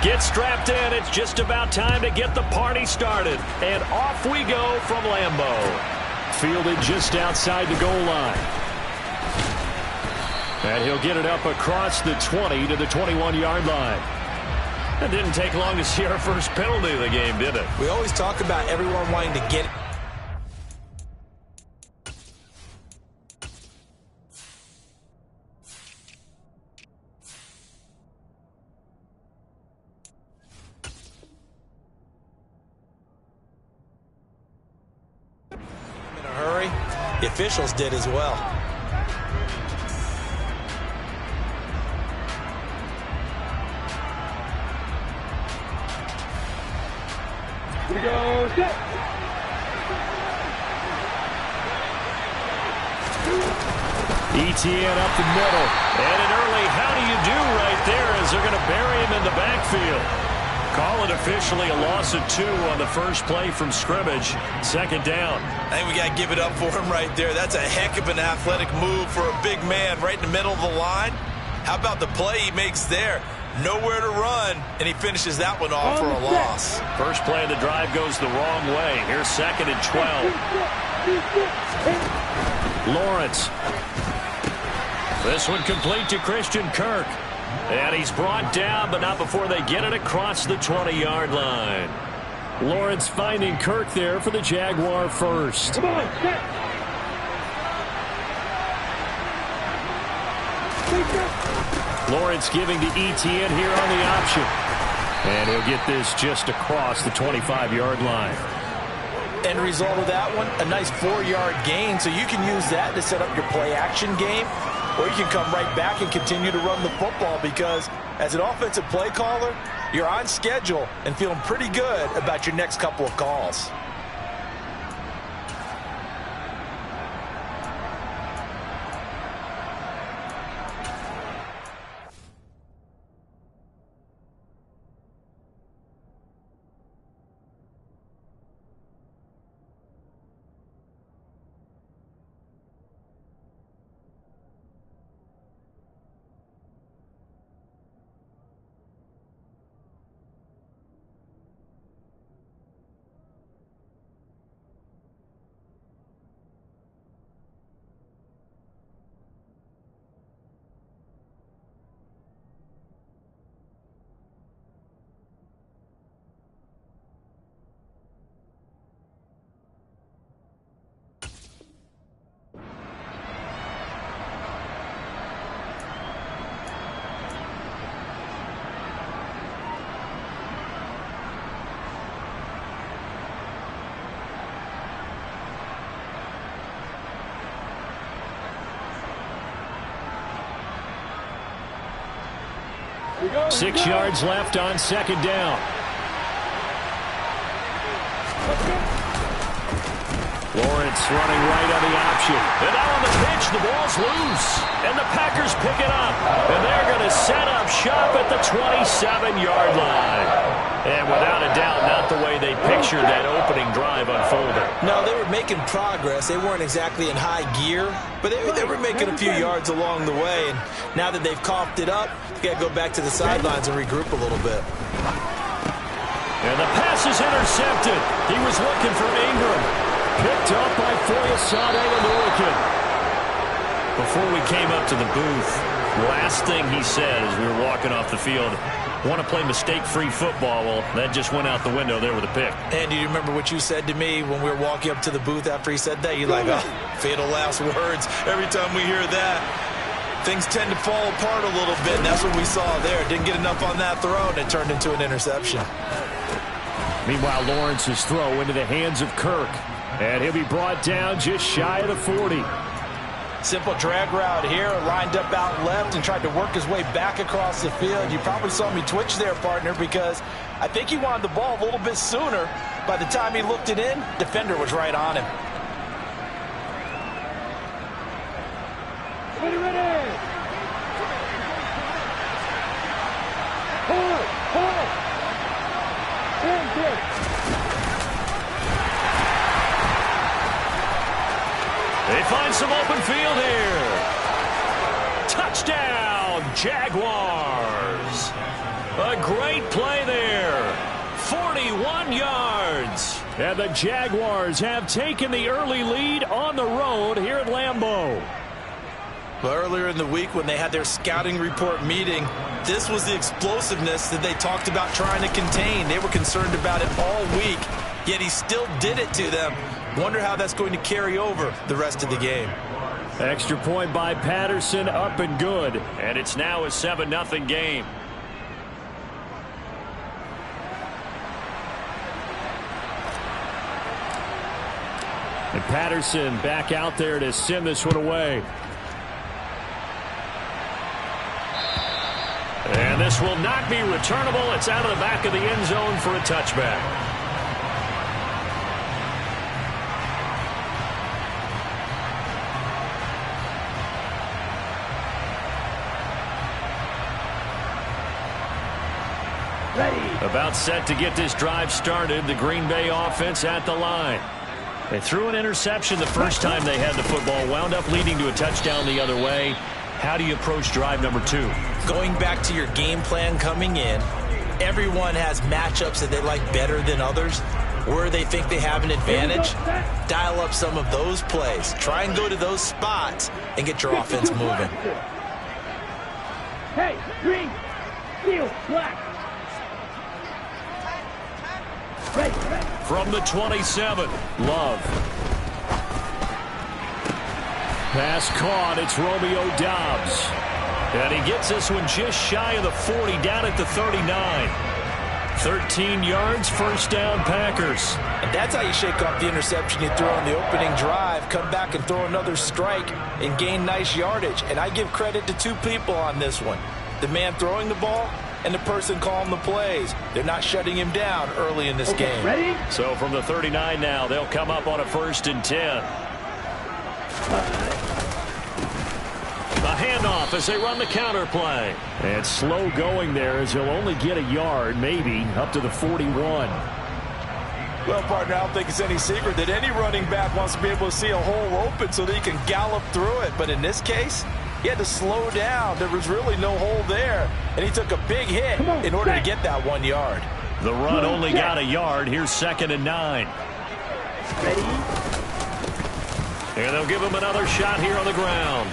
Get strapped in. It's just about time to get the party started. And off we go from Lambeau. Fielded just outside the goal line. And he'll get it up across the 20 to the 21-yard line. It didn't take long to see our first penalty of the game, did it? We always talk about everyone wanting to get it. The officials did as well. Here we go, set. ETN up the middle. And an early how do you do right there as they're going to bury him in the backfield. Call it officially a loss of 2 on the first play from scrimmage. Second down. I think we got to give it up for him right there. That's a heck of an athletic move for a big man right in the middle of the line. How about the play he makes there? Nowhere to run, and he finishes that one off for a loss. First play of the drive goes the wrong way. Here's 2nd and 12. Lawrence. This one complete to Christian Kirk. And he's brought down, but not before they get it across the 20-yard line. Lawrence finding Kirk there for the Jaguar first. Come on, set. Lawrence giving to ETN here on the option. And he'll get this just across the 25-yard line. End result of that one, a nice 4-yard gain, so you can use that to set up your play-action game. Or you can come right back and continue to run the football because as an offensive play caller, you're on schedule and feeling pretty good about your next couple of calls. We go, 6 yards left on 2nd down. Lawrence running right on the option. And now on the pitch, the ball's loose. And the Packers pick it up. And they're going to set up shop at the 27-yard line. And without a doubt, not the way they pictured that opening drive unfolding. No, they were making progress. They weren't exactly in high gear, but they were making a few yards along the way. And now that they've coughed it up, they got to go back to the sidelines and regroup a little bit. And the pass is intercepted. He was looking for Ingram. Picked up by Foyesade Oluwakin. Before we came up to the booth, last thing he said as we were walking off the field, want to play mistake-free football. Well, that just went out the window there with a pick. And do you remember what you said to me when we were walking up to the booth after he said that? You're like, oh, fatal last words. Every time we hear that, things tend to fall apart a little bit, and that's what we saw there. Didn't get enough on that throw, and it turned into an interception. Meanwhile, Lawrence's throw into the hands of Kirk. And he'll be brought down just shy of the 40. Simple drag route here, lined up out left and tried to work his way back across the field. You probably saw me twitch there, partner, because I think he wanted the ball a little bit sooner. By the time he looked it in, defender was right on him. Ready. Hold. They find some open field here. Touchdown, Jaguars. A great play there. 41 yards. And the Jaguars have taken the early lead on the road here at Lambeau. Well, earlier in the week when they had their scouting report meeting, this was the explosiveness that they talked about trying to contain. They were concerned about it all week, yet he still did it to them. Wonder how that's going to carry over the rest of the game. Extra point by Patterson, up and good. And it's now a 7-0 game. And Patterson back out there to send this one away. And this will not be returnable. It's out of the back of the end zone for a touchback. Ready. About set to get this drive started. The Green Bay offense at the line. They threw an interception the first time they had the football, wound up leading to a touchdown the other way. How do you approach drive number 2? Going back to your game plan coming in, everyone has matchups that they like better than others. Where they think they have an advantage, dial up some of those plays. Try and go to those spots and get your offense moving. Hey, green, steel, black. Ready. From the 27, Love. Pass caught. It's Romeo Doubs. And he gets this one just shy of the 40, down at the 39. 13 yards, first down, Packers. And that's how you shake off the interception you threw on the opening drive. Come back and throw another strike and gain nice yardage. And I give credit to two people on this one. The man throwing the ball and the person calling the plays. They're not shutting him down early in this game. Ready? So from the 39 now, they'll come up on a 1st and 10. A handoff as they run the counter play. And slow going there as he'll only get a yard, maybe, up to the 41. Well, partner, I don't think it's any secret that any running back wants to be able to see a hole open so that he can gallop through it. But in this case, he had to slow down. There was really no hole there. And he took a big hit in order to get that 1 yard. The run only got a yard. Here's 2nd and 9. Ready? And they'll give him another shot here on the ground.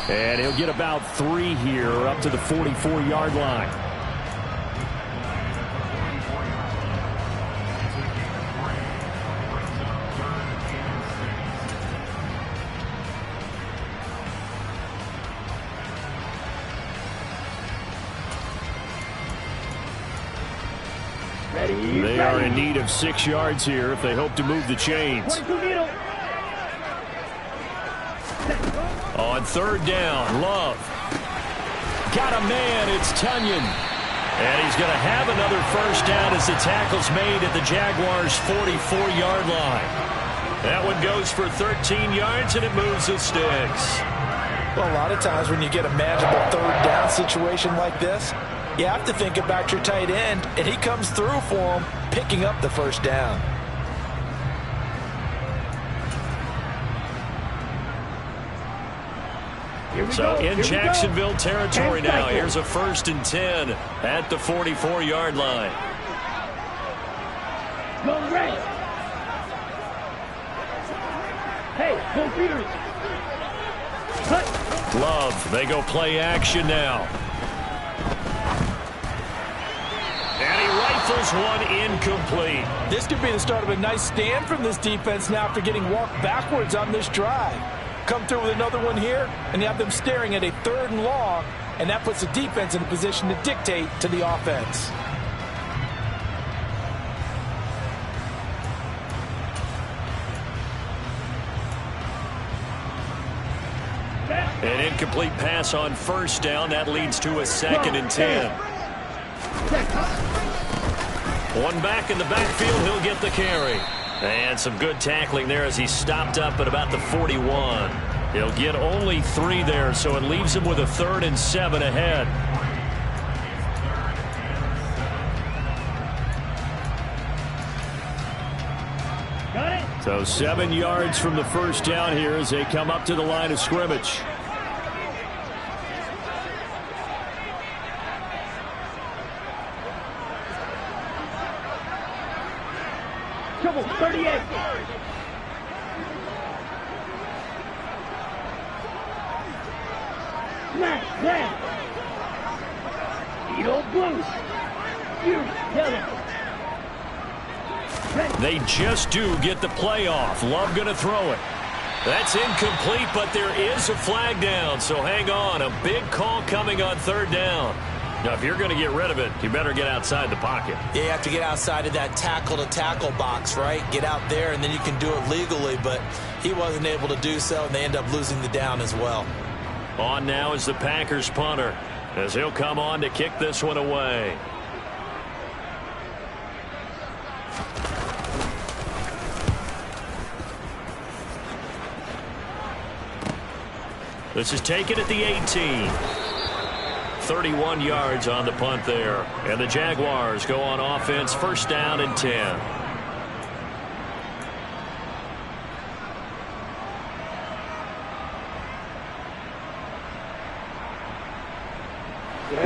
And he'll get about 3 here up to the 44-yard line. Ready? They are in need of 6 yards here if they hope to move the chains. 22 needle. On 3rd down, Love. Got a man, it's Tunyon. And he's going to have another first down as the tackle's made at the Jaguars' 44-yard line. That one goes for 13 yards, and it moves the sticks. Well, a lot of times when you get a manageable 3rd down situation like this, you have to think about your tight end, and he comes through for him, picking up the first down. So in Jacksonville territory now, here's a 1st and 10 at the 44-yard line. Go red. Hey, go Peters. Cut. Love, they go play action now. And he rifles one incomplete. This could be the start of a nice stand from this defense now after getting walked backwards on this drive. Come through with another one here, and you have them staring at a 3rd and long, and that puts the defense in a position to dictate to the offense. An incomplete pass on 1st down. That leads to a 2nd and 10. One back in the backfield. He'll get the carry. And some good tackling there as he stopped up at about the 41. He'll get only 3 there, so it leaves him with a 3rd and 7 ahead. Got it. So 7 yards from the first down here as they come up to the line of scrimmage. Double, 38. Smash, slam. Eagle blue. Fury, yellow. They just do get the playoff. Love going to throw it. That's incomplete, but there is a flag down, so hang on. A big call coming on third down. Now, if you're going to get rid of it, you better get outside the pocket. Yeah, you have to get outside of that tackle-to-tackle box, right? Get out there, and then you can do it legally, but he wasn't able to do so, and they end up losing the down as well. On now is the Packers punter, as he'll come on to kick this one away. This is taken at the 18. 31 yards on the punt there. And the Jaguars go on offense, first down and 10.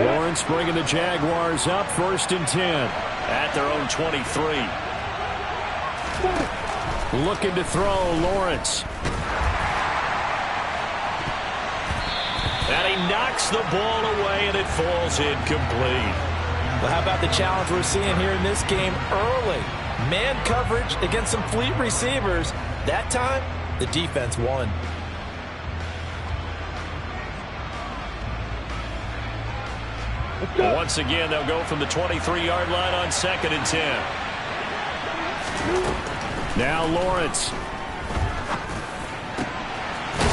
Lawrence bringing the Jaguars up, first and 10 at their own 23. Looking to throw, Lawrence. And he knocks the ball away, and it falls incomplete. Well, how about the challenge we're seeing here in this game early? Man coverage against some fleet receivers. That time, the defense won. Once again, they'll go from the 23-yard line on second and 10. Now Lawrence.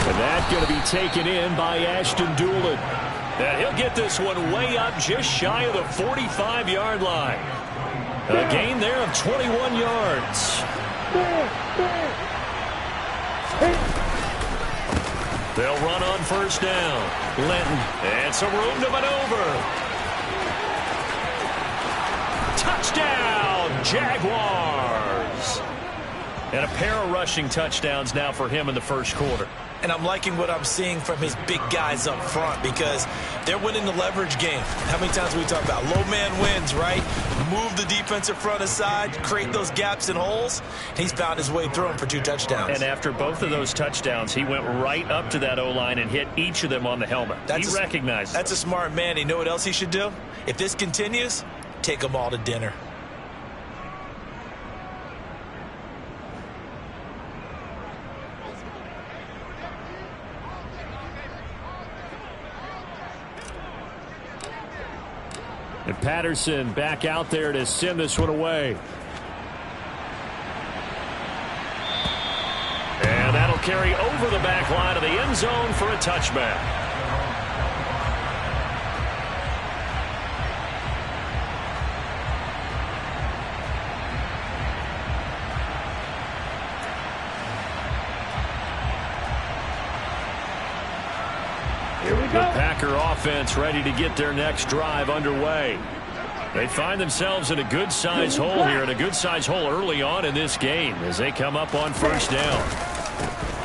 And that's going to be taken in by Ashton Doolin. And he'll get this one way up just shy of the 45-yard line. A gain there of 21 yards. They'll run on first down. Linton. And some room to maneuver. Touchdown, Jaguars. And a pair of rushing touchdowns now for him in the first quarter. And I'm liking what I'm seeing from his big guys up front because they're winning the leverage game. How many times we talk about low man wins, right? Move the defensive front aside, create those gaps and holes. He's found his way through them for 2 touchdowns. And after both of those touchdowns, he went right up to that O-line and hit each of them on the helmet. He recognized That's a smart man. You know what else he should do? If this continues, take them all to dinner. And Patterson back out there to send this one away. And that'll carry over the back line of the end zone for a touchback. The Packer offense ready to get their next drive underway. They find themselves in a good-sized hole here, and a good-sized hole early on in this game as they come up on first down.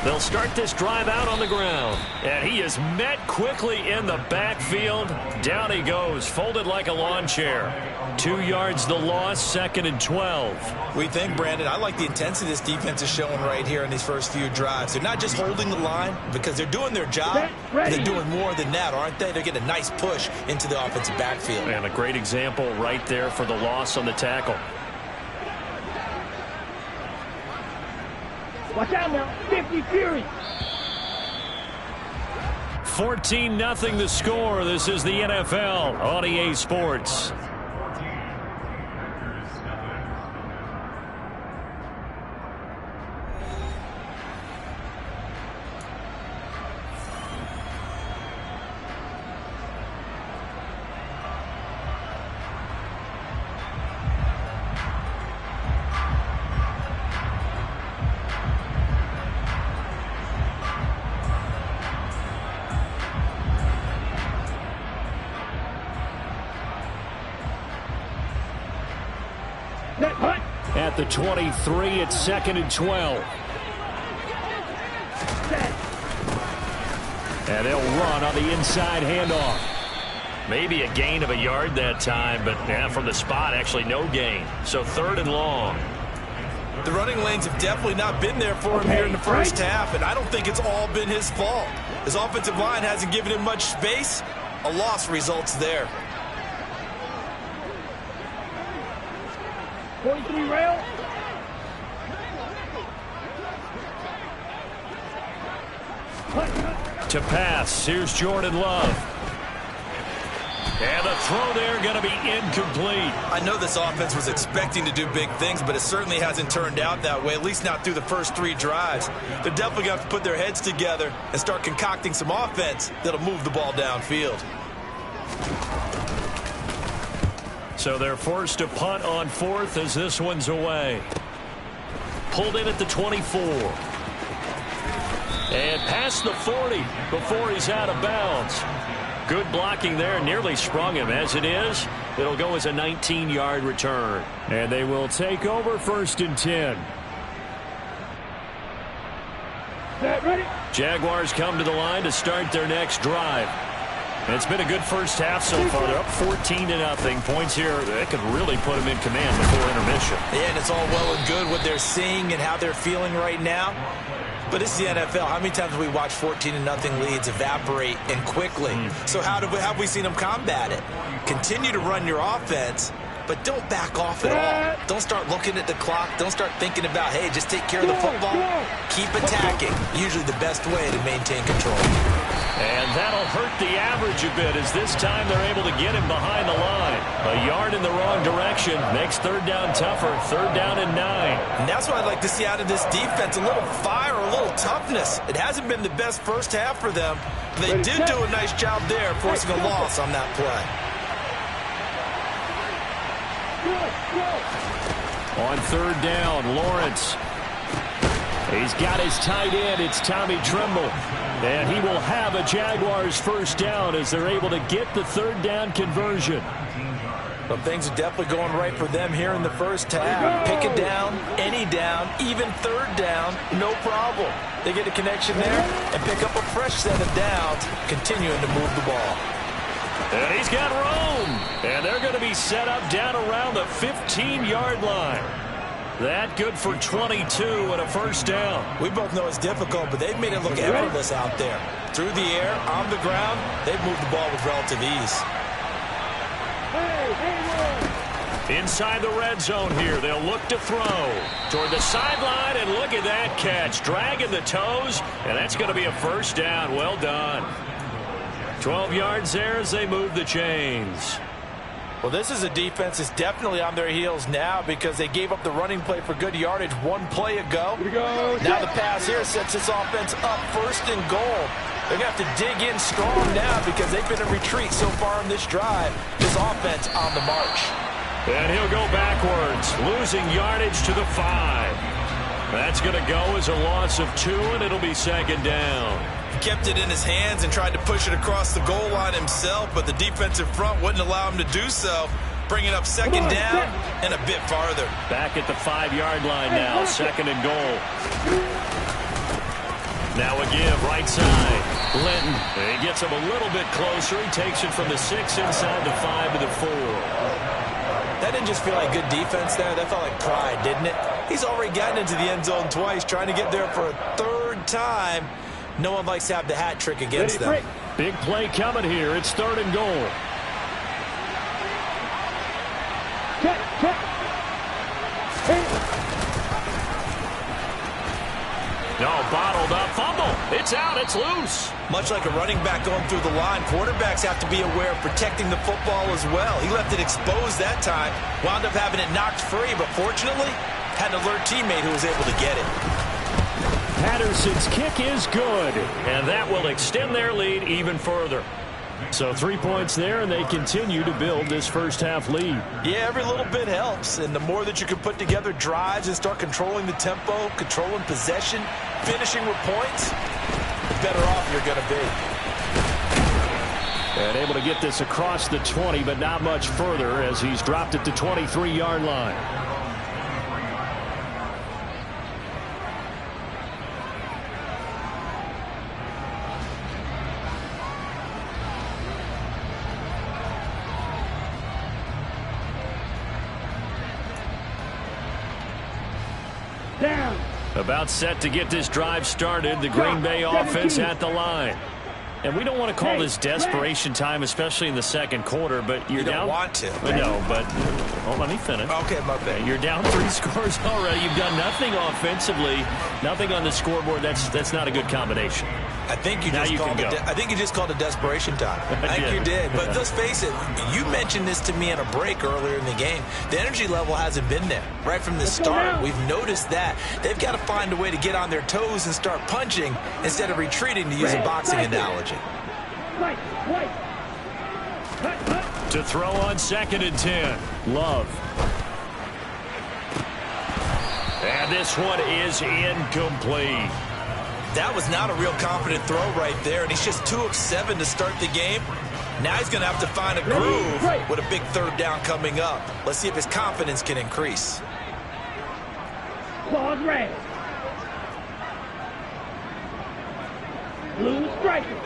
They'll start this drive out on the ground, and he is met quickly in the backfield. Down he goes, folded like a lawn chair. 2 yards the loss, second and 12. We think, Brandon, I like the intensity this defense is showing right here in these first few drives. They're not just holding the line because they're doing their job. They're doing more than that, aren't they? They're getting a nice push into the offensive backfield. And a great example right there for the loss on the tackle. Watch out now, 50 Fury. 14-0 the score. This is the NFL on EA Sports. At the 23, it's second and 12. And they'll run on the inside handoff. Maybe a gain of a yard that time, but from the spot, actually no gain. So third and long. The running lanes have definitely not been there for him here in the first half, and I don't think it's all been his fault. His offensive line hasn't given him much space. A loss results there. 43 rail. To pass, here's Jordan Love. And the throw there going to be incomplete. I know this offense was expecting to do big things, but it certainly hasn't turned out that way, at least not through the first 3 drives. They're definitely going to have to put their heads together and start concocting some offense that'll move the ball downfield. So they're forced to punt on 4th as this one's away. Pulled in at the 24. And past the 40 before he's out of bounds. Good blocking there, nearly sprung him. As it is, it'll go as a 19-yard return. And they will take over 1st and 10. Ready? Jaguars come to the line to start their next drive. And it's been a good first half so far. They're up 14-0. Points here that could really put them in command before intermission. Yeah, and it's all well and good what they're seeing and how they're feeling right now. But this is the NFL. How many times have we watched 14-0 leads evaporate and quickly? So how have we seen them combat it? Continue to run your offense, but don't back off at all. Don't start looking at the clock. Don't start thinking about, hey, just take care of the football. Keep attacking. Usually the best way to maintain control. And that'll hurt the average a bit as this time they're able to get him behind the line. A yard in the wrong direction makes 3rd down tougher. 3rd down and 9. And that's what I'd like to see out of this defense. A little fire, a little toughness. It hasn't been the best first half for them. They did do a nice job there forcing a loss on that play. On 3rd down, Lawrence. He's got his tight end. It's Tommy Tremble. And he will have a Jaguars 1st down as they're able to get the 3rd down conversion. Well, things are definitely going right for them here in the first half. Pick a down, any down, even 3rd down, no problem. They get a connection there and pick up a fresh set of downs, continuing to move the ball. And he's got room. And they're going to be set up down around the 15-yard line. That good for 22 and a 1st down. We both know it's difficult, but they've made it look effortless out there. Through the air, on the ground, they've moved the ball with relative ease. Inside the red zone here, they'll look to throw toward the sideline, and look at that catch. Dragging the toes, and that's going to be a 1st down. Well done. 12 yards there as they move the chains. Well, this is a defense that's definitely on their heels now because they gave up the running play for good yardage 1 play ago. Now the pass here sets this offense up 1st and goal. They're going to have to dig in strong now because they've been in retreat so far in this drive. This offense on the march. And he'll go backwards, losing yardage to the 5. That's going to go as a loss of 2, and it'll be 2nd down. Kept it in his hands and tried to push it across the goal line himself, but the defensive front wouldn't allow him to do so. Bringing up 2nd down and a bit farther. Back at the 5-yard line now, 2nd and goal. Now a give, right side. Linton, he gets him a little bit closer. He takes it from the 6 inside the 5 to the 4. That didn't just feel like good defense there. That felt like pride, didn't it? He's already gotten into the end zone twice, trying to get there for a 3rd time. No one likes to have the hat trick against them. Big play coming here. It's 3rd and goal. No, bottled up. Fumble. It's out. It's loose. Much like a running back going through the line, quarterbacks have to be aware of protecting the football as well. He left it exposed that time. Wound up having it knocked free, but fortunately, had an alert teammate who was able to get it. Patterson's kick is good, and that will extend their lead even further. So 3 points there, and they continue to build this first half lead. Yeah, every little bit helps, and the more that you can put together drives and start controlling the tempo, controlling possession, finishing with points, the better off you're going to be. And able to get this across the 20, but not much further as he's dropped it to 23-yard line. About set to get this drive started. The Green Bay offense at the line. And we don't want to call this desperation time, especially in the second quarter, but you're down. You don't want to. No, but let me finish. Okay, my bad. You're down 3 scores already. You've done nothing offensively, nothing on the scoreboard. That's not a good combination. I think you just called it desperation time. I think you did. But let's face it, you mentioned this to me in a break earlier in the game. The energy level hasn't been there right from the start. We've noticed that. They've got to find a way to get on their toes and start punching instead of retreating, to use a boxing analogy. To throw on 2nd and 10. Love. And this one is incomplete. That was not a real confident throw right there, and he's just 2 of 7 to start the game. Now he's going to have to find a groove with a big 3rd down coming up. Let's see if his confidence can increase. Claws red. Blue striker.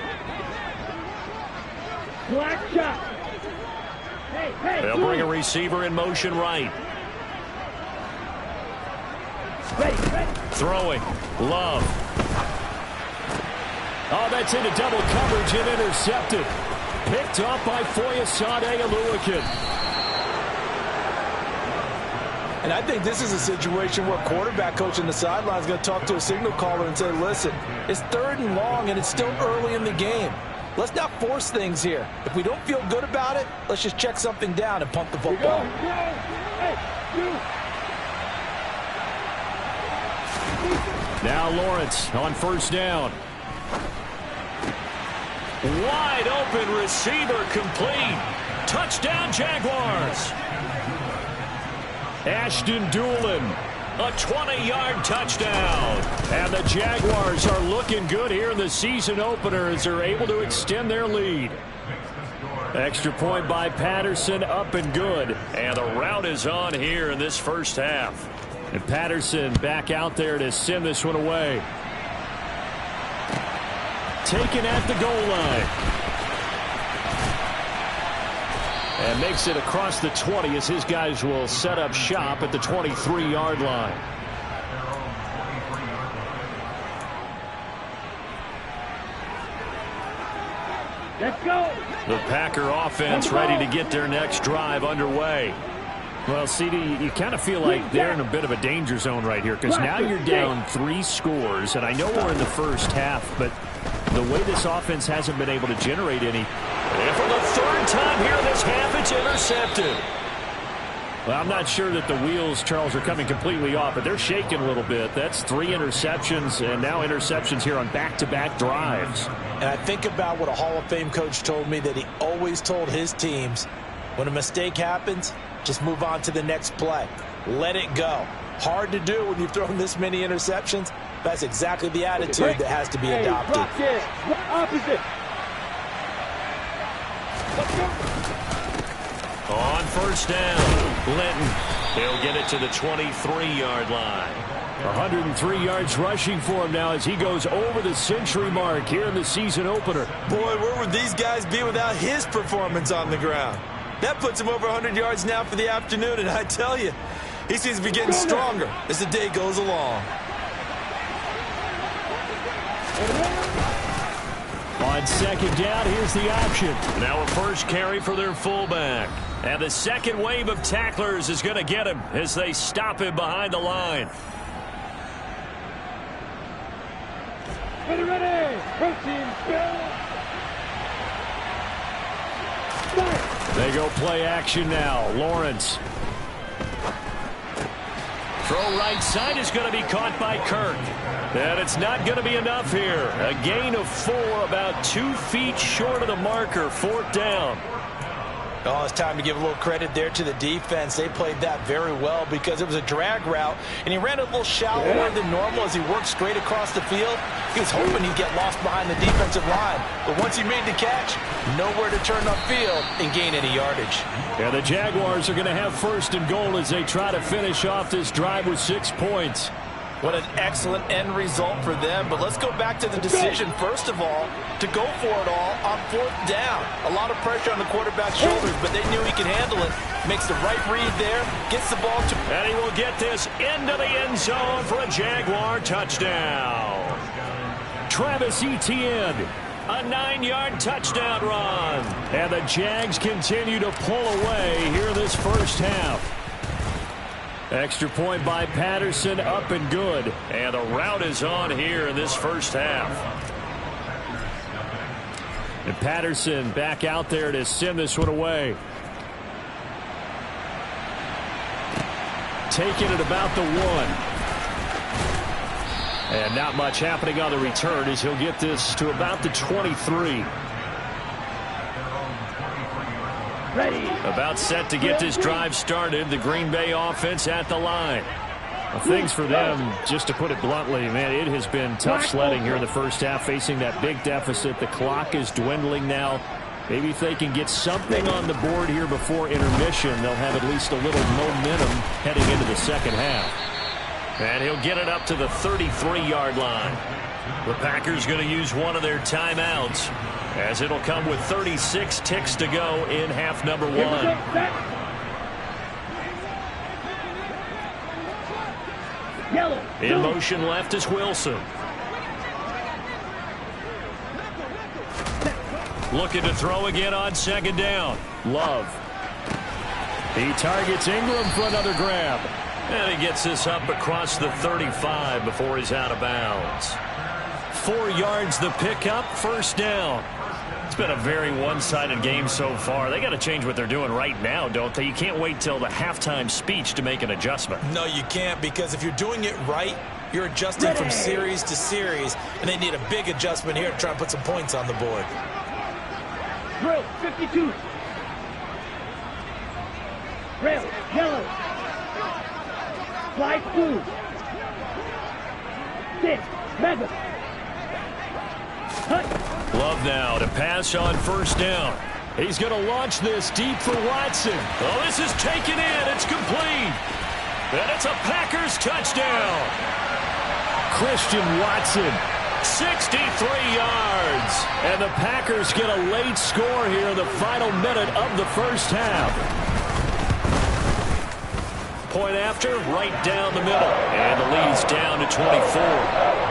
Black shot. Hey, they'll bring a receiver in motion right. Ready. Throwing. Love. Oh, that's into double coverage and intercepted. Picked off by Foyesade Oluwakin. And I think this is a situation where quarterback coach on the sideline is going to talk to a signal caller and say, listen, it's 3rd and long and it's still early in the game. Let's not force things here. If we don't feel good about it, let's just check something down and pump the football. Now Lawrence on 1st down. Wide open receiver complete. Touchdown Jaguars. Ashton Doolin, a 20-yard touchdown. And the Jaguars are looking good here in the season opener as they're able to extend their lead. Extra point by Patterson, up and good. And the route is on here in this first half. And Patterson back out there to send this one away. Taken at the goal line. And makes it across the 20 as his guys will set up shop at the 23-yard line. Let's go. The Packer offense ready to get their next drive underway. Well, CD, you kind of feel like they're in a bit of a danger zone right here because now you're down 3 scores, and I know we're in the first half, but the way this offense hasn't been able to generate any. And for the 3rd time here this half, it's intercepted. Well, I'm not sure that the wheels, Charles, are coming completely off, but they're shaking a little bit. That's 3 interceptions, and now interceptions here on back-to-back drives. And I think about what a Hall of Fame coach told me that he always told his teams, when a mistake happens, just move on to the next play. Let it go. Hard to do when you've thrown this many interceptions. That's exactly the attitude that has to be adopted. Opposite. On 1st down, Linton. He'll get it to the 23-yard line. 103 yards rushing for him now as he goes over the century mark here in the season opener. Boy, where would these guys be without his performance on the ground? That puts him over 100 yards now for the afternoon, and I tell you, he seems to be getting stronger as the day goes along. On 2nd down, here's the option. Now a first carry for their fullback. And the second wave of tacklers is going to get him as they stop him behind the line. Ready. Protein They go play action now. Lawrence. Throw right side is going to be caught by Kirk. And it's not going to be enough here. A gain of 4, about 2 feet short of the marker. 4th down. Oh, it's time to give a little credit there to the defense. They played that very well because it was a drag route, and he ran a little shallower than normal as he worked straight across the field. He was hoping he'd get lost behind the defensive line, but once he made the catch, nowhere to turn upfield and gain any yardage. Yeah, the Jaguars are going to have 1st and goal as they try to finish off this drive with 6 points. What an excellent end result for them. But let's go back to the decision, first of all, to go for it all on 4th down. A lot of pressure on the quarterback's shoulders, but they knew he could handle it. Makes the right read there, gets the ball to... And he will get this into the end zone for a Jaguar touchdown. Travis Etienne, a 9-yard touchdown run. And the Jags continue to pull away here this first half. Extra point by Patterson, up and good. And the route is on here in this first half. And Patterson back out there to send this one away. Taking it about the 1. And not much happening on the return as he'll get this to about the 23. Ready. About set to get this drive started. The Green Bay offense at the line. Well, things for them, just to put it bluntly, man, it has been tough sledding here in the first half, facing that big deficit. The clock is dwindling now. Maybe if they can get something on the board here before intermission, they'll have at least a little momentum heading into the second half. And he'll get it up to the 33-yard line. The Packers going to use one of their timeouts, as it'll come with 36 ticks to go in half number 1. In motion left is Wilson. Looking to throw again on 2nd down. Love. He targets Ingram for another grab. And he gets this up across the 35 before he's out of bounds. 4 yards the pickup, 1st down. It's been a very one-sided game so far. They got to change what they're doing right now, don't they? You can't wait till the halftime speech to make an adjustment. No, you can't, because if you're doing it right, you're adjusting from series to series, and they need a big adjustment here to try and put some points on the board. Drill 52. Rail yellow. Flag blue. 6 mega. Love now to pass on 1st down. He's going to launch this deep for Watson. Oh, this is taken in. It's complete. And it's a Packers touchdown. Christian Watson, 63 yards. And the Packers get a late score here in the final minute of the first half. Point after, right down the middle. And the lead's down to 24.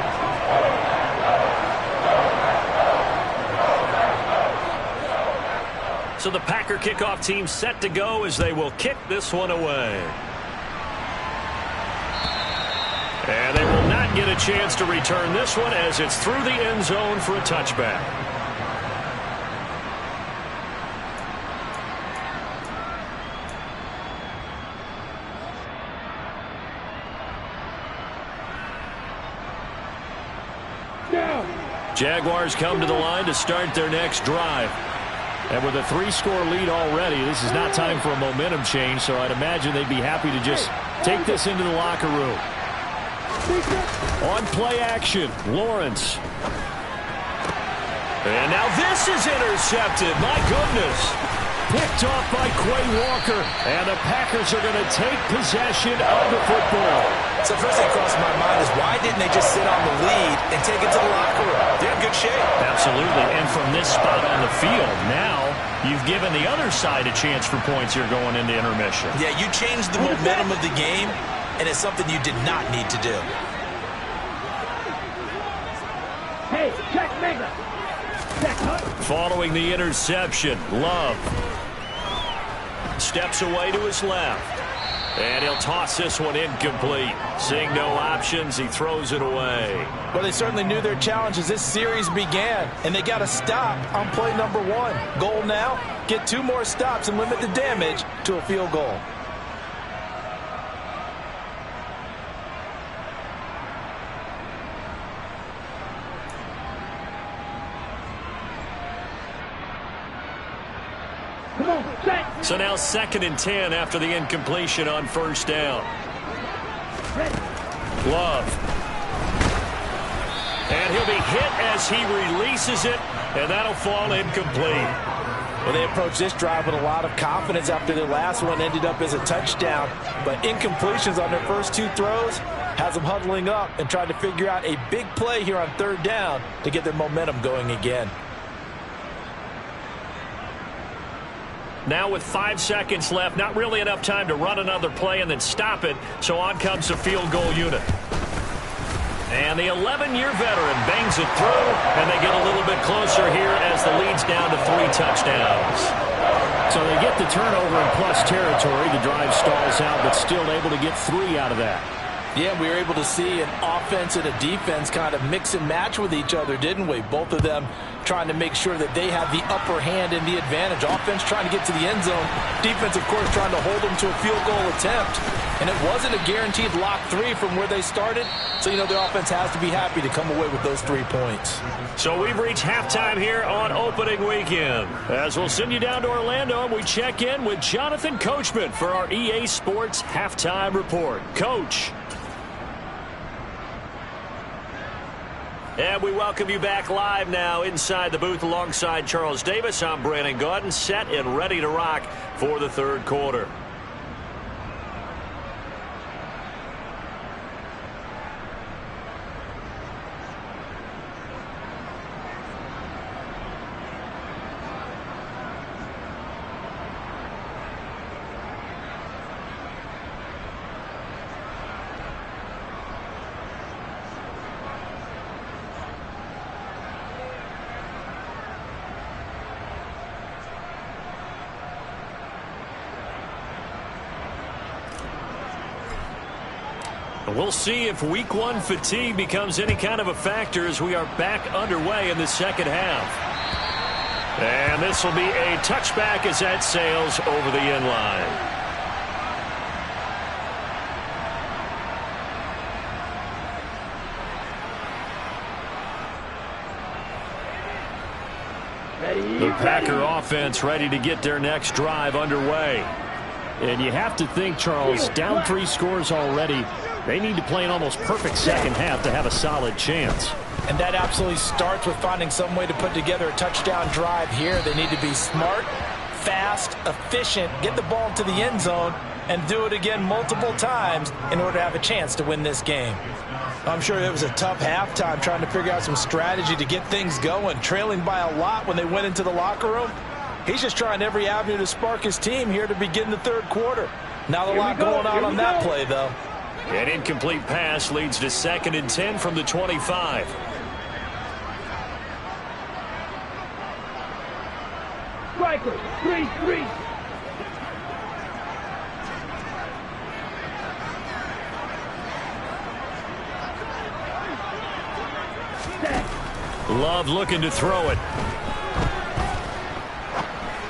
So the Packer kickoff team set to go as they will kick this one away. And they will not get a chance to return this one as it's through the end zone for a touchback. Jaguars come to the line to start their next drive. And with a 3-score lead already, this is not time for a momentum change, so I'd imagine they'd be happy to just take this into the locker room. On play action, Lawrence. And now this is intercepted. My goodness. Picked off by Quay Walker. And the Packers are going to take possession of the football. So first thing crossed my mind is, why didn't they just sit on the lead and take it to the locker room? They're in good shape. Absolutely. And from this spot on the field, now you've given the other side a chance for points here going into intermission. Yeah, you changed the momentum of the game, and it's something you did not need to do. Hey, check mega. Check. Following the interception, Love steps away to his left. And he'll toss this one incomplete. Seeing no options, he throws it away. Well, they certainly knew their challenge as this series began, and they got to stop on play number 1. Goal now, get 2 more stops and limit the damage to a field goal. So now 2nd and 10 after the incompletion on 1st down. Love. And he'll be hit as he releases it, and that'll fall incomplete. Well, they approached this drive with a lot of confidence after their last one ended up as a touchdown. But incompletions on their first 2 throws has them huddling up and trying to figure out a big play here on third down to get their momentum going again. Now with 5 seconds left, not really enough time to run another play and then stop it, so on comes the field goal unit. And the 11-year veteran bangs it through, and they get a little bit closer here as the lead's down to 3 touchdowns. So they get the turnover in plus territory. The drive stalls out, but still able to get 3 out of that. Yeah, we were able to see an offense and a defense kind of mix and match with each other, didn't we? Both of them trying to make sure that they have the upper hand and the advantage. Offense trying to get to the end zone. Defense, of course, trying to hold them to a field goal attempt. And it wasn't a guaranteed lock 3 from where they started. So, you know, the offense has to be happy to come away with those 3 points. So we've reached halftime here on opening weekend. As we'll send you down to Orlando, and we check in with Jonathan Coachman for our EA Sports Halftime Report. Coach. And we welcome you back live now inside the booth alongside Charles Davis. I'm Brandon Gaudin, set and ready to rock for the third quarter. We'll see if week 1 fatigue becomes any kind of a factor as we are back underway in the second half. And this will be a touchback as that sails over the end line. The Packer offense ready to get their next drive underway. And you have to think, Charles, down 3 scores already. They need to play an almost perfect second half to have a solid chance. And that absolutely starts with finding some way to put together a touchdown drive here. They need to be smart, fast, efficient, get the ball to the end zone, and do it again multiple times in order to have a chance to win this game. I'm sure it was a tough halftime trying to figure out some strategy to get things going, trailing by a lot when they went into the locker room. He's just trying every avenue to spark his team here to begin the third quarter. Not a lot going on that play, though. An incomplete pass leads to 2nd and 10 from the 25. Striker, 3-3. Love looking to throw it.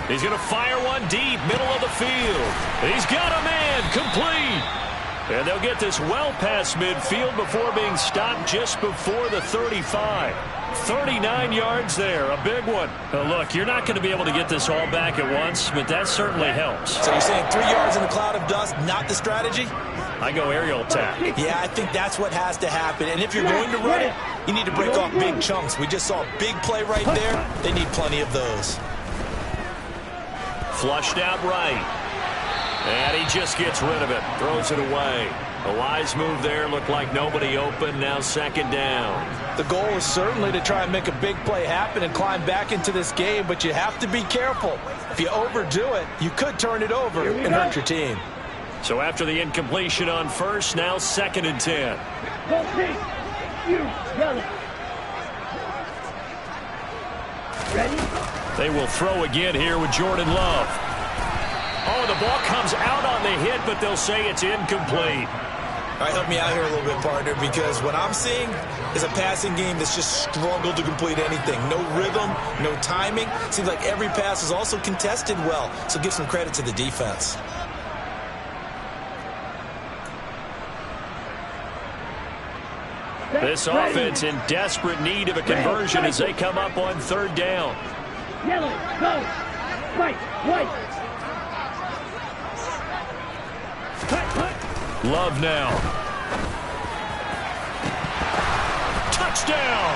He's going to fire one deep, middle of the field. He's got a man, complete. And they'll get this well past midfield before being stopped just before the 35. 39 yards there, a big one. Now look, you're not going to be able to get this all back at once, but that certainly helps. So you're saying 3 yards in a cloud of dust, not the strategy? I go aerial attack. Yeah, I think that's what has to happen. And if you're going to run it, you need to break off big chunks. We just saw a big play right there. They need plenty of those. Flushed out right. And he just gets rid of it. Throws it away. A wise move there. Looked like nobody open. Now 2nd down. The goal is certainly to try and make a big play happen and climb back into this game, but you have to be careful. If you overdo it, you could turn it over and hurt your team. So after the incompletion on first, now 2nd and 10. Go pink. You, yellow. Ready? They will throw again here with Jordan Love. Oh, the ball comes out on the hit, but they'll say it's incomplete. All right, help me out here a little bit, partner, because what I'm seeing is a passing game that's just struggled to complete anything. No rhythm, no timing. Seems like every pass is also contested well, so give some credit to the defense. This offense in desperate need of a conversion as they come up on 3rd down. Yellow, go. White, white. Love now. Touchdown!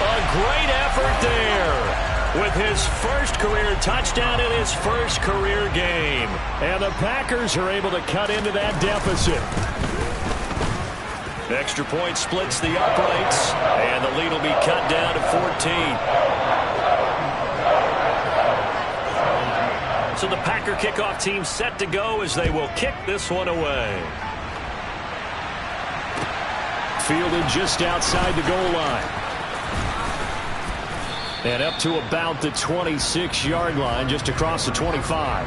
A great effort there with his first career touchdown in his first career game. And the Packers are able to cut into that deficit. Extra point splits the uprights, and the lead will be cut down to 14. So the Packer kickoff team set to go as they will kick this one away. Fielded just outside the goal line. And up to about the 26-yard line, just across the 25.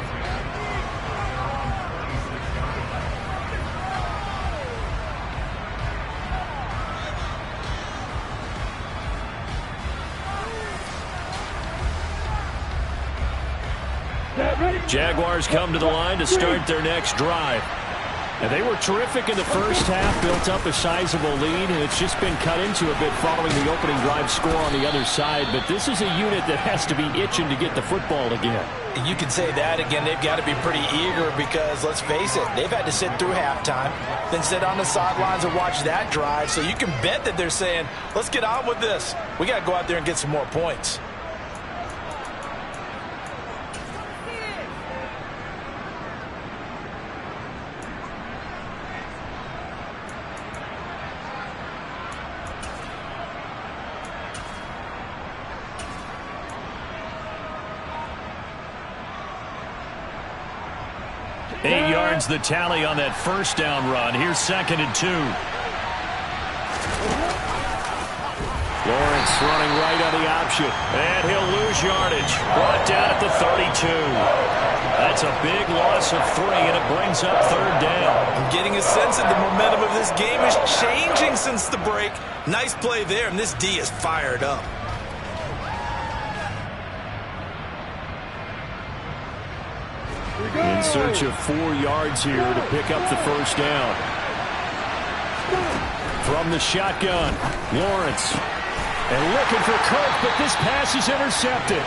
Jaguars come to the line to start their next drive. And they were terrific in the first half, built up a sizable lead, and it's just been cut into a bit following the opening drive score on the other side. But this is a unit that has to be itching to get the football again. You can say that again. They've got to be pretty eager because, let's face it, they've had to sit through halftime, then sit on the sidelines and watch that drive. So you can bet that they're saying, let's get on with this. We got to go out there and get some more points. The tally on that first down run. Here's 2nd and 2. Lawrence running right on the option, and he'll lose yardage. Brought down at the 32. That's a big loss of 3, and it brings up 3rd down. I'm getting a sense that the momentum of this game is changing since the break. Nice play there, and this D is fired up. In search of 4 yards here to pick up the first down. From the shotgun, Lawrence. And looking for Kirk, but this pass is intercepted.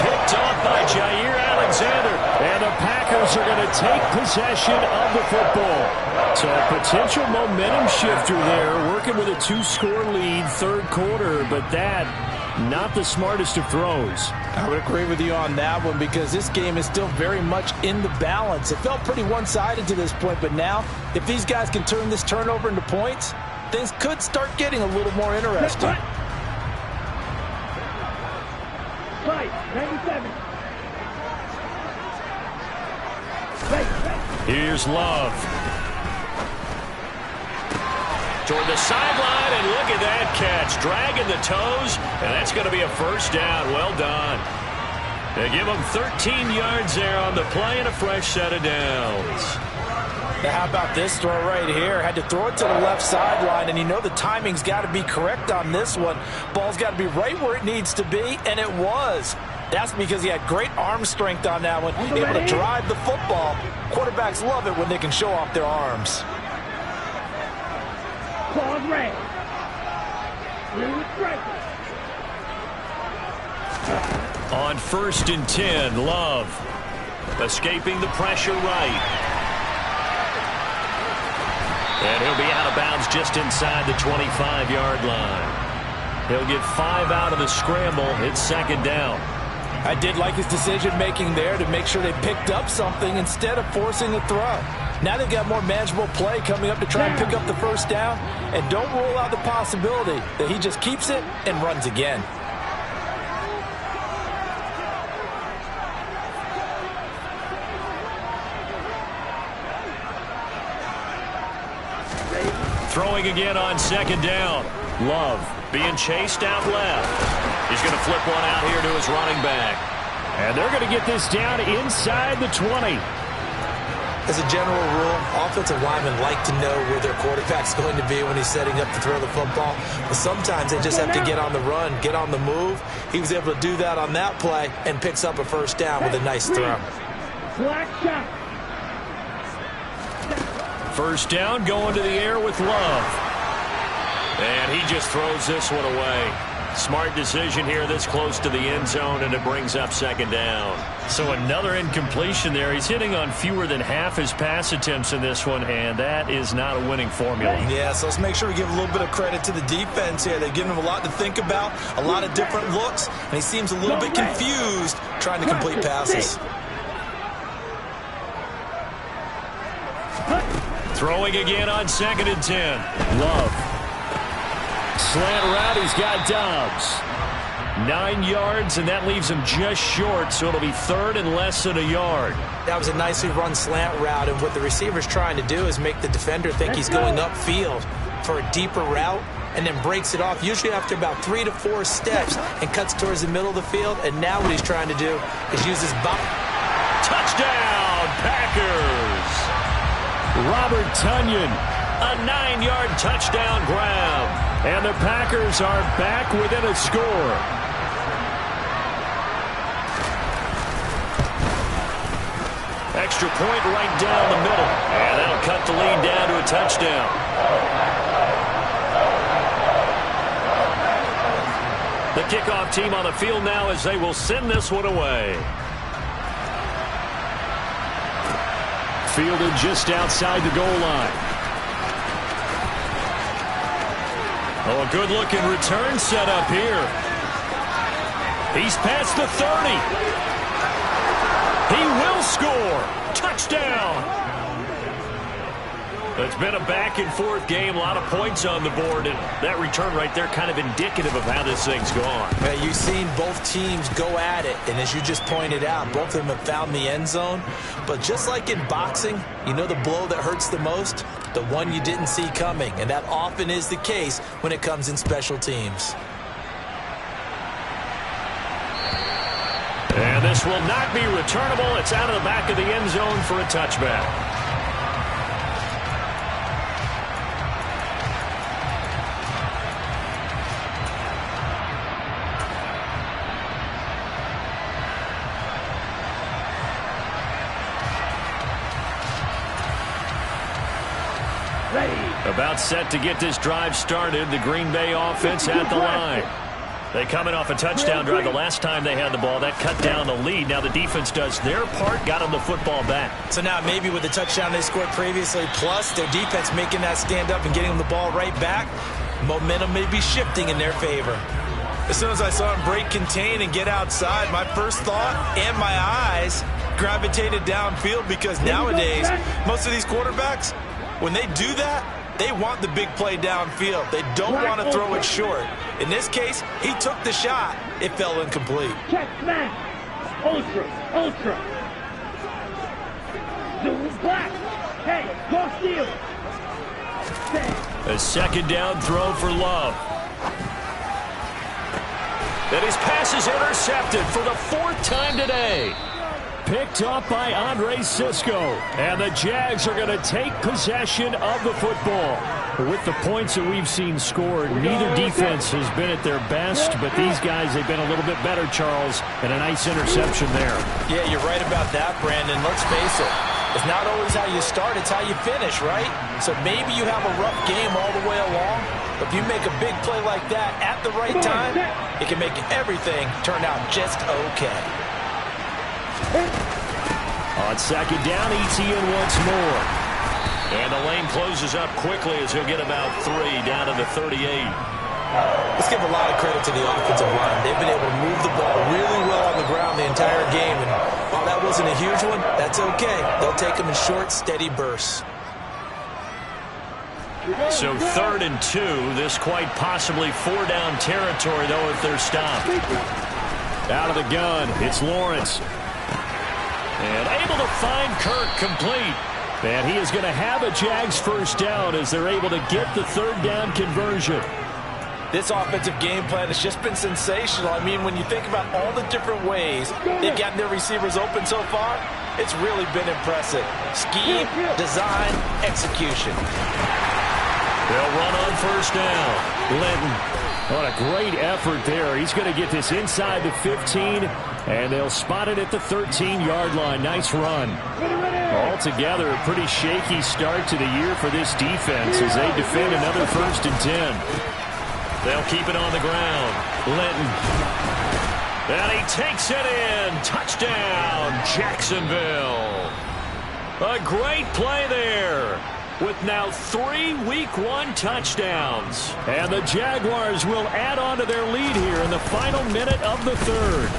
Picked off by Jair Alexander. And the Packers are going to take possession of the football. So a potential momentum shifter there, working with a 2-score lead, 3rd quarter, but that not the smartest of throws. I would agree with you on that one because this game is still very much in the balance. It felt pretty one-sided to this point, but now if these guys can turn this turnover into points, things could start getting a little more interesting. 97. Here's Love. Toward the sideline, and look at that catch. Dragging the toes, and that's going to be a first down. Well done. They give him 13 yards there on the play and a fresh set of downs. Now how about this throw right here? Had to throw it to the left sideline, and you know the timing's got to be correct on this one. Ball's got to be right where it needs to be, and it was. That's because he had great arm strength on that one, able to drive the football. Quarterbacks love it when they can show off their arms. Claws red. Blue striker. On 1st and 10, Love. Escaping the pressure right. And he'll be out of bounds just inside the 25-yard line. He'll get 5 out of the scramble. It's 2nd down. I did like his decision-making there to make sure they picked up something instead of forcing a throw. Now they've got more manageable play coming up to try and pick up the first down. And don't rule out the possibility that he just keeps it and runs again. Throwing again on 2nd down. Love being chased out left. He's going to flip one out here to his running back. And they're going to get this down inside the 20. As a general rule, offensive linemen like to know where their quarterback's going to be when he's setting up to throw the football. But sometimes they just have to get on the run, get on the move. He was able to do that on that play and picks up a first down with a nice throw. Black shot. First down going to the air with Love. And he just throws this one away. Smart decision here this close to the end zone, and it brings up 2nd down. So another incompletion there. He's hitting on fewer than half his pass attempts in this one, and that is not a winning formula. Yeah, so let's make sure we give a little bit of credit to the defense here. They've given him a lot to think about, a lot of different looks, and he seems a little bit confused trying to complete passes. Throwing again on 2nd and 10. Love. Slant route, he's got Dobbs. 9 yards, and that leaves him just short, so it'll be 3rd and less than a yard. That was a nicely run slant route, and what the receiver's trying to do is make the defender think he's going upfield for a deeper route, and then breaks it off, usually after about 3 to 4 steps, and cuts towards the middle of the field. And now what he's trying to do is use his body. Touchdown, Packers! Robert Tonyan, a 9-yard touchdown grab. And the Packers are back within a score. Extra point right down the middle. And that'll cut the lead down to a touchdown. The kickoff team on the field now as they will send this one away. Fielded just outside the goal line. Oh, a good-looking return set up here. He's past the 30. He will score. Touchdown. It's been a back-and-forth game, a lot of points on the board, and that return right there kind of indicative of how this thing's gone. Yeah, you've seen both teams go at it, and as you just pointed out, both of them have found the end zone. But just like in boxing, you know the blow that hurts the most? The one you didn't see coming, and that often is the case when it comes in special teams. And this will not be returnable. It's out of the back of the end zone for a touchback. About set to get this drive started. The Green Bay offense at the line. They coming off a touchdown drive the last time they had the ball. That cut down the lead. Now the defense does their part, got them the football back. So now maybe with the touchdown they scored previously, plus their defense making that stand up and getting them the ball right back, momentum may be shifting in their favor. As soon as I saw him break contain and get outside, my first thought and my eyes gravitated downfield, because nowadays most of these quarterbacks, when they do that, they want the big play downfield. They don't want to throw it short. In this case, he took the shot. It fell incomplete. Check smash. Ultra. Zoom black. Hey, go steal. A second down throw for Love. And his pass is intercepted for the 4th time today. Picked up by Andre Cisco. And the Jags are going to take possession of the football. With the points that we've seen scored, neither defense has been at their best, but these guys, they've been a little bit better, Charles, and a nice interception there. Yeah, you're right about that, Brandon. Let's face it. It's not always how you start, it's how you finish, right? So maybe you have a rough game all the way along, but if you make a big play like that at the right time, it can make everything turn out just okay. On second down, Etienne once more. And the lane closes up quickly as he'll get about 3 down to the 38. Let's give a lot of credit to the offensive line. They've been able to move the ball really well on the ground the entire game. And while that wasn't a huge one, that's okay. They'll take them in short, steady bursts. So 3rd and 2. This quite possibly 4-down territory, though, if they're stopped. Out of the gun, it's Lawrence. And able to find Kirk complete. And he is going to have a Jags first down as they're able to get the 3rd down conversion. This offensive game plan has just been sensational. I mean, when you think about all the different ways they've gotten their receivers open so far, it's really been impressive. Scheme, design, execution. They'll run on first down. Linton, what a great effort there. He's going to get this inside the 15, and they'll spot it at the 13-yard line. Nice run. Altogether, a pretty shaky start to the year for this defense as they defend another 1st and 10. They'll keep it on the ground. Linton. And he takes it in. Touchdown, Jacksonville. A great play there, with now 3 Week 1 touchdowns. And the Jaguars will add on to their lead here in the final minute of the 3rd.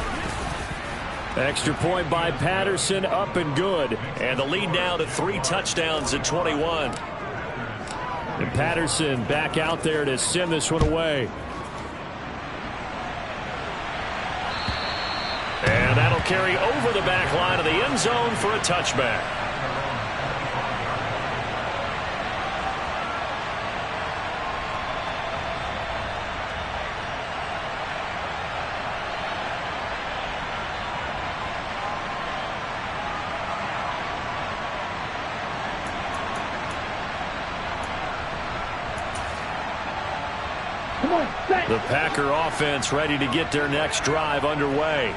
Extra point by Patterson, up and good. And the lead now to 3 touchdowns at 21. And Patterson back out there to send this one away. And that'll carry over the back line of the end zone for a touchback. The Packer offense ready to get their next drive underway.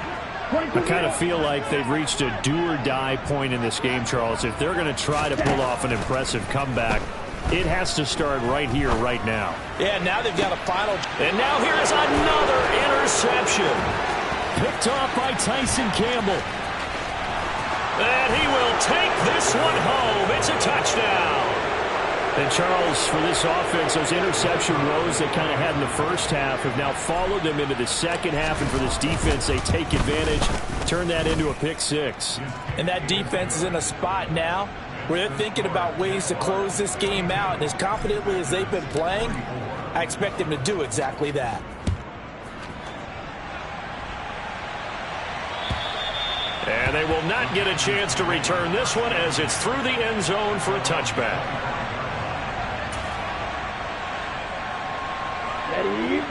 I kind of feel like they've reached a do-or-die point in this game, Charles. If they're going to try to pull off an impressive comeback, it has to start right here, right now. Yeah, now they've got a final. And now here is another interception. Picked off by Tyson Campbell. And he will take this one home. It's a touchdown. And, Charles, for this offense, those interception woes they kind of had in the first half have now followed them into the second half. And for this defense, they take advantage, turn that into a pick six. And that defense is in a spot now where they're thinking about ways to close this game out. And as confidently as they've been playing, I expect them to do exactly that. And they will not get a chance to return this one as it's through the end zone for a touchback.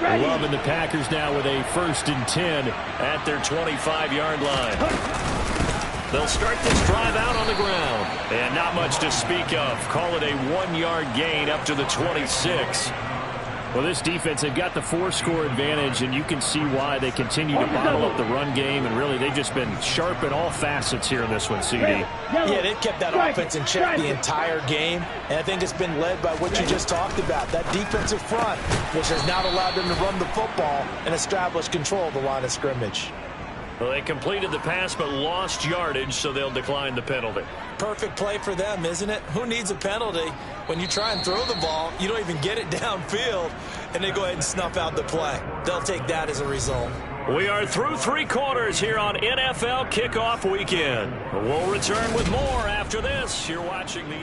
Loving the Packers now with a 1st and 10 at their 25-yard line. They'll start this drive out on the ground. And not much to speak of. Call it a 1-yard gain up to the 26. Well, this defense, they've got the 4-score advantage, and you can see why they continue to bottle up the run game. And really, they've just been sharp in all facets here in this one, CD. Yeah, they've kept that offense in check the entire game. And I think it's been led by what you just talked about, that defensive front, which has not allowed them to run the football and establish control of the line of scrimmage. Well, they completed the pass but lost yardage, so they'll decline the penalty. Perfect play for them, isn't it? Who needs a penalty? When you try and throw the ball, you don't even get it downfield, and they go ahead and snuff out the play. They'll take that as a result. We are through 3 quarters here on NFL Kickoff Weekend. We'll return with more after this. You're watching the...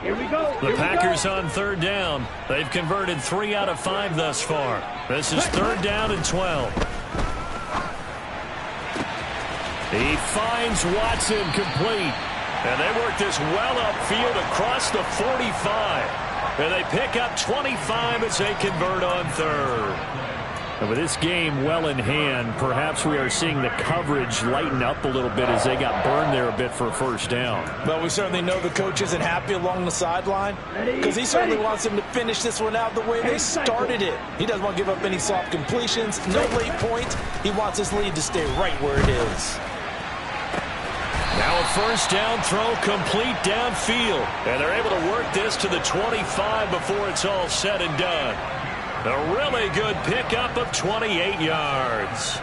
Here we go. The Packers on 3rd down. They've converted 3 out of 5 thus far. This is 3rd down and 12. He finds Watson complete. And they work this well upfield across the 45. And they pick up 25 as they convert on 3rd. And with this game well in hand, perhaps we are seeing the coverage lighten up a little bit as they got burned there a bit for a 1st down. But we certainly know the coach isn't happy along the sideline because he certainly wants them to finish this one out the way they started it. He doesn't want to give up any soft completions, no late points. He wants his lead to stay right where it is. Now a 1st down throw complete downfield. And they're able to work this to the 25 before it's all said and done. A really good pickup of 28 yards.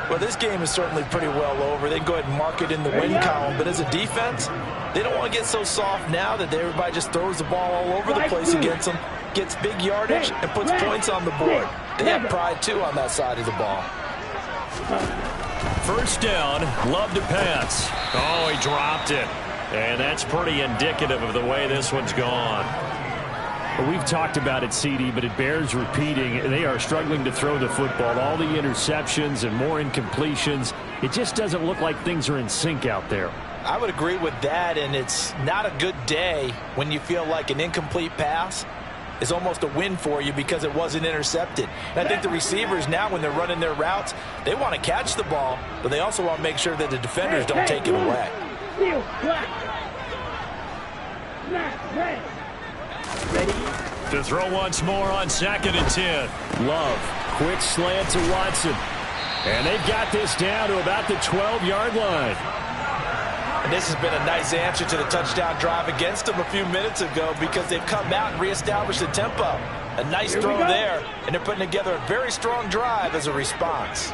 Well, this game is certainly pretty well over. They can go ahead and mark it in the win column. But as a defense, they don't want to get so soft now that everybody just throws the ball all over the place against them, gets big yardage, and puts points on the board. They have pride, too, on that side of the ball. 1st down, Love to pass. Oh, he dropped it. And that's pretty indicative of the way this one's gone. We've talked about it, CD, but it bears repeating. They are struggling to throw the football. All the interceptions and more incompletions. It just doesn't look like things are in sync out there. I would agree with that, and it's not a good day when you feel like an incomplete pass is almost a win for you because it wasn't intercepted. And I think the receivers now, when they're running their routes, they want to catch the ball, but they also want to make sure that the defenders don't take it away. To throw once more on 2nd and 10. Love, quick slant to Watson. And they've got this down to about the 12-yard line. And this has been a nice answer to the touchdown drive against them a few minutes ago because they've come out and reestablished the tempo. A nice throw there, and they're putting together a very strong drive as a response.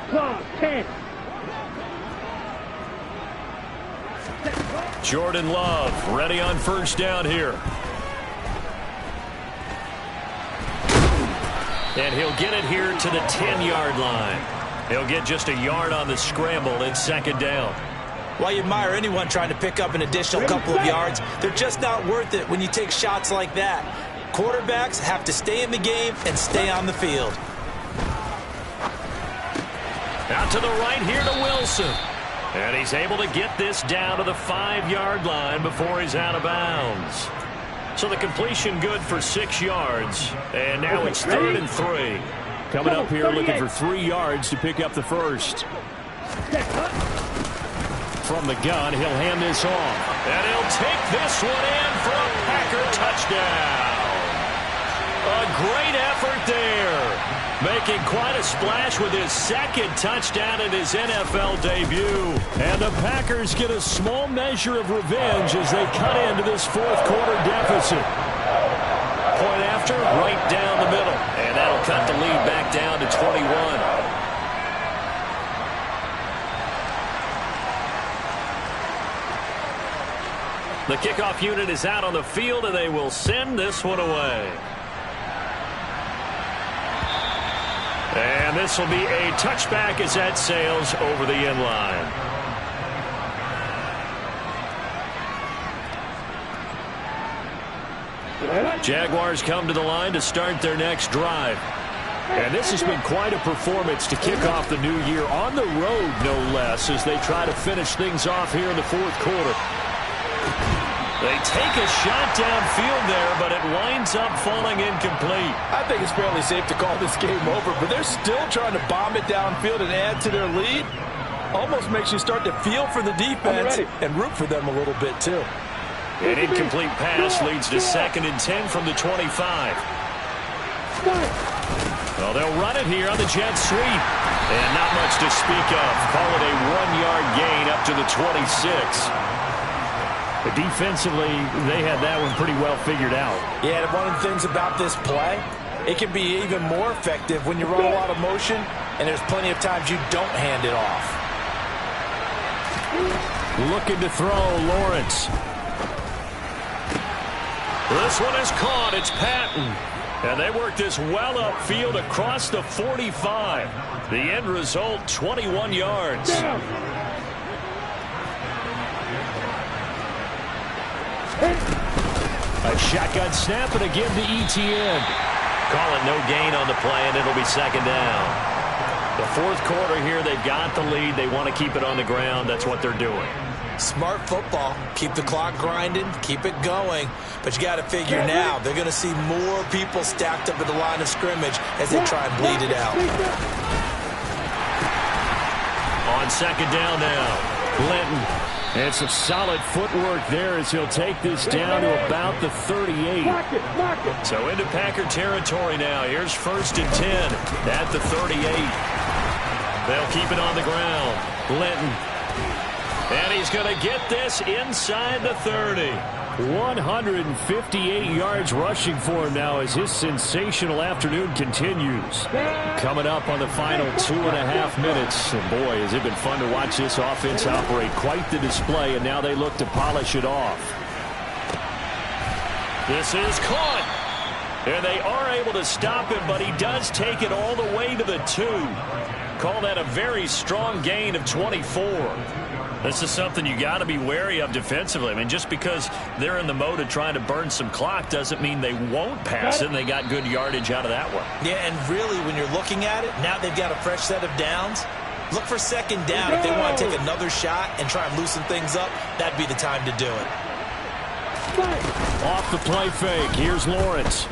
12, 10. Jordan Love ready on first down here. And he'll get it here to the 10-yard line. He'll get just a yard on the scramble. It's second down. Well, you admire anyone trying to pick up an additional couple of yards. They're just not worth it when you take shots like that. Quarterbacks have to stay in the game and stay on the field. Out to the right here to Wilson. And he's able to get this down to the 5-yard line before he's out of bounds. So the completion good for 6 yards. And now it's 3rd and 3. Coming up here looking for 3 yards to pick up the first. From the gun, he'll hand this off. And he'll take this one in for a Packer touchdown. A great effort there. Making quite a splash with his second touchdown in his NFL debut. And the Packers get a small measure of revenge as they cut into this fourth-quarter deficit. Point after, right down the middle. And that'll cut the lead back down to 21. The kickoff unit is out on the field, and they will send this one away. And this will be a touchback as that sails over the end line. Jaguars come to the line to start their next drive. And this has been quite a performance to kick off the new year on the road, no less, as they try to finish things off here in the fourth quarter. They take a shot downfield there, but it winds up falling incomplete. I think it's fairly safe to call this game over, but they're still trying to bomb it downfield and add to their lead. Almost makes you start to feel for the defense and root for them a little bit, too. An incomplete pass leads to 2nd and 10 from the 25. Well, they'll run it here on the jet sweep. And not much to speak of. Call it a 1-yard gain up to the 26. But defensively, they had that one pretty well figured out. Yeah, and one of the things about this play, it can be even more effective when you run a lot of motion, and there's plenty of times you don't hand it off. Looking to throw, Lawrence. This one is caught. It's Patton. And they work this well upfield across the 45. The end result, 21 yards. A shotgun snap and again to ETN. Call it no gain on the play, and it'll be second down. The fourth quarter here, they've got the lead. They want to keep it on the ground. That's what they're doing. Smart football. Keep the clock grinding. Keep it going. But you got to figure now they're going to see more people stacked up at the line of scrimmage as they try and bleed it out. On second down now, Linton. And some solid footwork there as he'll take this down to about the 38. So into Packer territory now. Here's 1st and 10 at the 38. They'll keep it on the ground. Linton. And he's going to get this inside the 30. 158 yards rushing for him now as his sensational afternoon continues. Coming up on the final 2.5 minutes. And boy, has it been fun to watch this offense operate. Quite the display, and now they look to polish it off. This is caught. And they are able to stop him, but he does take it all the way to the 2. Call that a very strong gain of 24. This is something you got to be wary of defensively. I mean, just because they're in the mode of trying to burn some clock doesn't mean they won't pass it, and they got good yardage out of that one. Yeah, and really, when you're looking at it, now they've got a fresh set of downs. Look for second down. If they want to take another shot and try and loosen things up, that'd be the time to do it. Off the play fake. Here's Lawrence.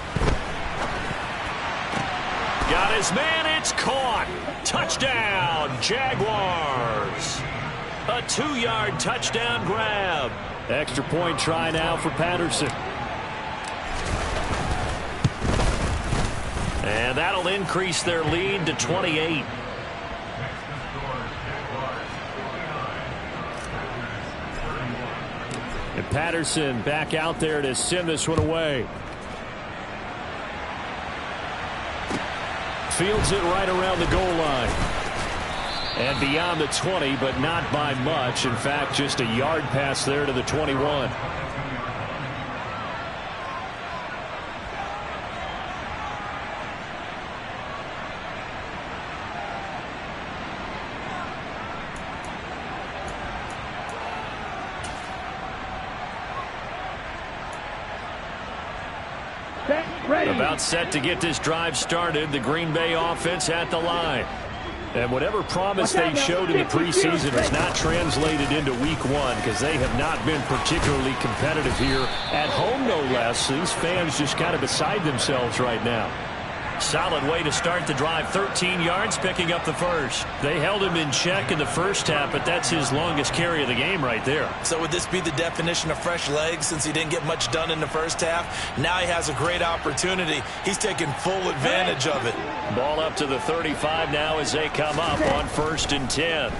Got his man. It's caught. Touchdown, Jaguars. A 2-yard touchdown grab. Extra point try now for Patterson. And that'll increase their lead to 28. And Patterson back out there to send this one away. Fields it right around the goal line. And beyond the 20, but not by much. In fact, just a yard pass there to the 21. About set to get this drive started. The Green Bay offense at the line. And whatever promise they showed in the preseason has not translated into week one because they have not been particularly competitive here at home, no less. These fans just kind of beside themselves right now. Solid way to start the drive. 13 yards, picking up the first. They held him in check in the first half, but that's his longest carry of the game right there. So would this be the definition of fresh legs since he didn't get much done in the first half? Now he has a great opportunity. He's taking full advantage of it. Ball up to the 35 now as they come up on 1st and 10.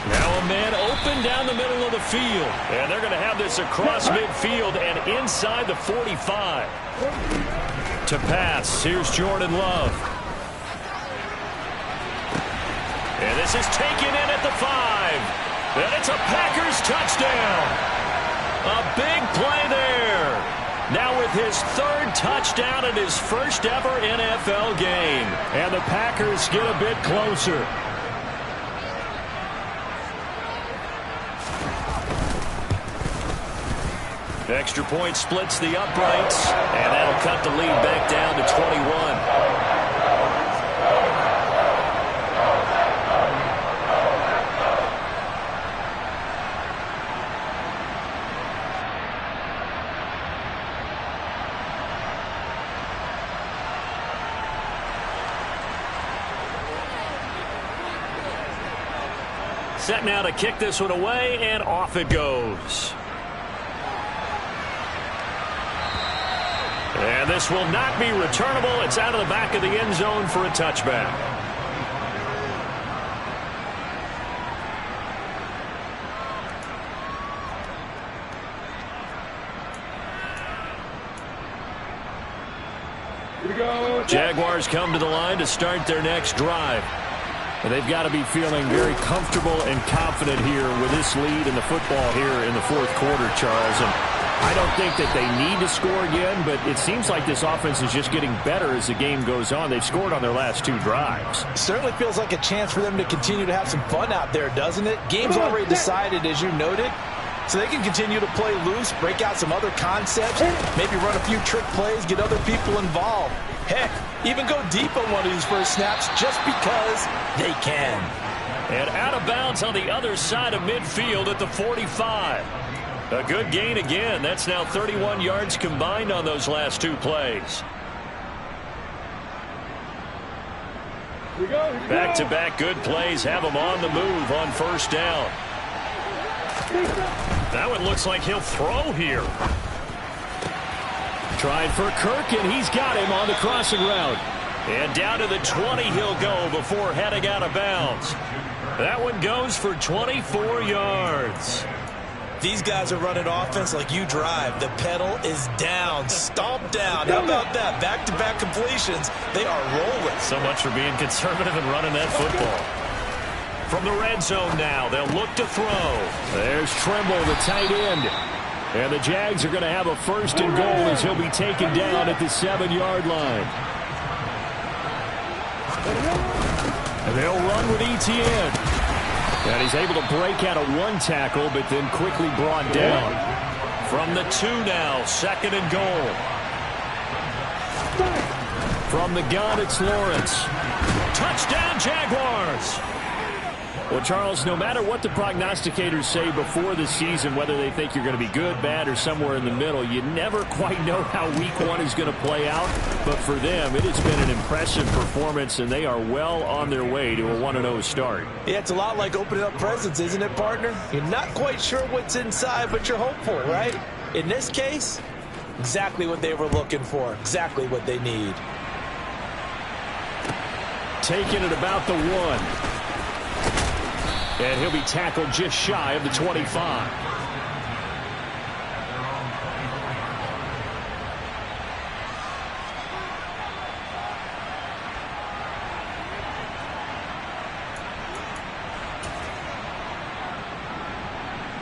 Now a man open down the middle of the field. And they're going to have this across midfield and inside the 45. To pass, here's Jordan Love. And this is taken in at the 5. And it's a Packers touchdown. A big play there. Now with his 3rd touchdown in his first ever NFL game. And the Packers get a bit closer. Extra point splits the uprights, and that'll cut the lead back down to 21. Set now to kick this one away, and off it goes. And this will not be returnable. It's out of the back of the end zone for a touchback. Here we go. Jaguars come to the line to start their next drive. And they've got to be feeling very comfortable and confident here with this lead in the football here in the 4th quarter, Charles. And I don't think that they need to score again, but it seems like this offense is just getting better as the game goes on. They've scored on their last 2 drives. It certainly feels like a chance for them to continue to have some fun out there, doesn't it? Game's already decided, as you noted, so they can continue to play loose, break out some other concepts, maybe run a few trick plays, get other people involved. Heck, even go deep on one of these first snaps just because they can. And out of bounds on the other side of midfield at the 45. A good gain again. That's now 31 yards combined on those last 2 plays. Back-to-back good plays have him on the move on 1st down. That one looks like he'll throw here. Trying for Kirk, and he's got him on the crossing route. And down to the 20 he'll go before heading out of bounds. That one goes for 24 yards. These guys are running offense like you drive. The pedal is down, stomped down. How about that? Back-to-back completions. They are rolling. So much for being conservative and running that football. From the red zone now, they'll look to throw. There's Trimble, the tight end. And the Jags are going to have a 1st and goal as he'll be taken down at the 7-yard line. And they'll run with ETN. And he's able to break out of 1 tackle, but then quickly brought down. From the 2 now, 2nd and goal. From the gun, it's Lawrence. Touchdown, Jaguars! Well, Charles, no matter what the prognosticators say before the season, whether they think you're going to be good, bad, or somewhere in the middle, you never quite know how week 1 is going to play out. But for them, it has been an impressive performance, and they are well on their way to a 1-0 start. Yeah, it's a lot like opening up presents, isn't it, partner? You're not quite sure what's inside, but you're hopeful, right? In this case, exactly what they were looking for, exactly what they need. Taking it about the 1. And he'll be tackled just shy of the 25.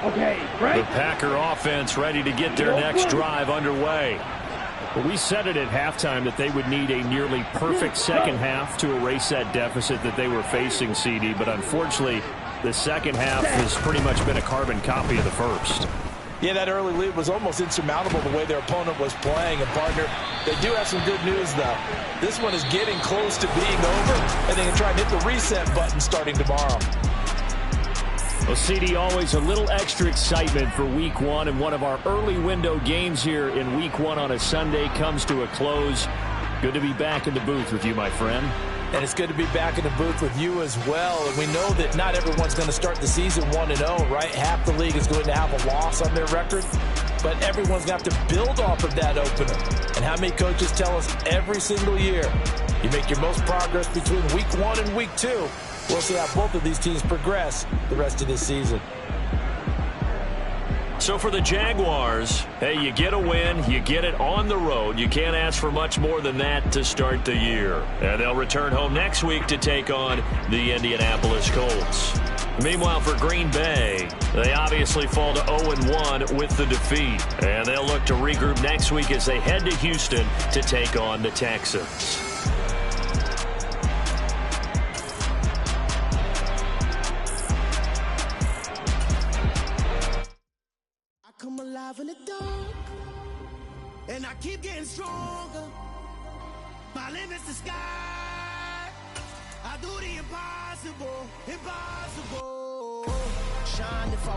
Okay, The right? Packer offense ready to get their next drive underway. Well, we said it at halftime that they would need a nearly perfect second half to erase that deficit that they were facing, CD. But unfortunately, the second half has pretty much been a carbon copy of the first. Yeah, that early lead was almost insurmountable the way their opponent was playing. And, partner, they do have some good news, though. This one is getting close to being over, and they can try and hit the reset button starting tomorrow. Well, CD, always a little extra excitement for Week 1, and one of our early window games here in Week 1 on a Sunday comes to a close. Good to be back in the booth with you, my friend. And it's good to be back in the booth with you as well. And we know that not everyone's going to start the season 1-0, right? Half the league is going to have a loss on their record. But everyone's going to have to build off of that opener. And how many coaches tell us every single year, you make your most progress between Week 1 and Week 2. We'll see how both of these teams progress the rest of this season. So for the Jaguars, hey, you get a win, you get it on the road. You can't ask for much more than that to start the year. And they'll return home next week to take on the Indianapolis Colts. Meanwhile, for Green Bay, they obviously fall to 0-1 with the defeat. And they'll look to regroup next week as they head to Houston to take on the Texans. Come alive in the dark, and I keep getting stronger. My limit's the sky. I do the impossible, impossible. Shine if I